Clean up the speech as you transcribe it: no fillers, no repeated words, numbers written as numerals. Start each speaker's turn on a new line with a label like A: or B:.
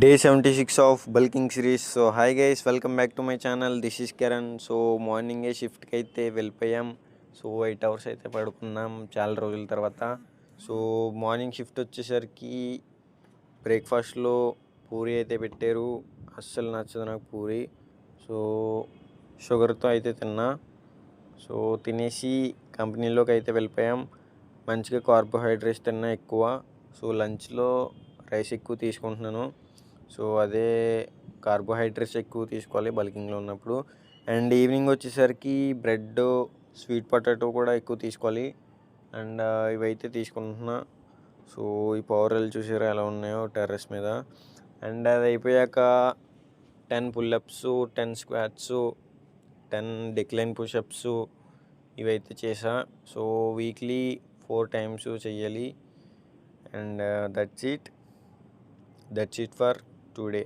A: Day 76 of bulking series. So hi guys, welcome back to my channel. This is Karan. So మార్నింగే షిఫ్ట్కి అయితే వెళ్ళిపోయాం. So 8 hours అయితే పడుకున్నాం చాలా రోజుల తర్వాత. సో మార్నింగ్ షిఫ్ట్ వచ్చేసరికి బ్రేక్ఫాస్ట్లో పూరి అయితే పెట్టారు. అస్సలు నచ్చదు నాకు పూరి. సో షుగర్తో అయితే తిన్నా. సో తినేసి కంపెనీలోకి అయితే వెళ్ళిపోయాం. మంచిగా కార్బోహైడ్రేట్స్ తిన్నా ఎక్కువ. సో లంచ్లో రైస్ ఎక్కువ తీసుకుంటున్నాను. సో అదే కార్బోహైడ్రేట్స్ ఎక్కువ తీసుకోవాలి బల్కింగ్లో ఉన్నప్పుడు. అండ్ ఈవినింగ్ వచ్చేసరికి బ్రెడ్, స్వీట్ పొటాటో కూడా ఎక్కువ తీసుకోవాలి. అండ్ ఇవైతే తీసుకుంటున్నా. సో ఈ పవర్లు చూసారా ఎలా ఉన్నాయో టెర్రస్ మీద. అండ్ అది అయిపోయాక 10 పుల్అప్స్, 10 స్క్వాట్స్, 10 డిక్లైన్ పుషప్స్ ఇవైతే చేసా. సో వీక్లీ 4 times చెయ్యాలి. And that's it for today.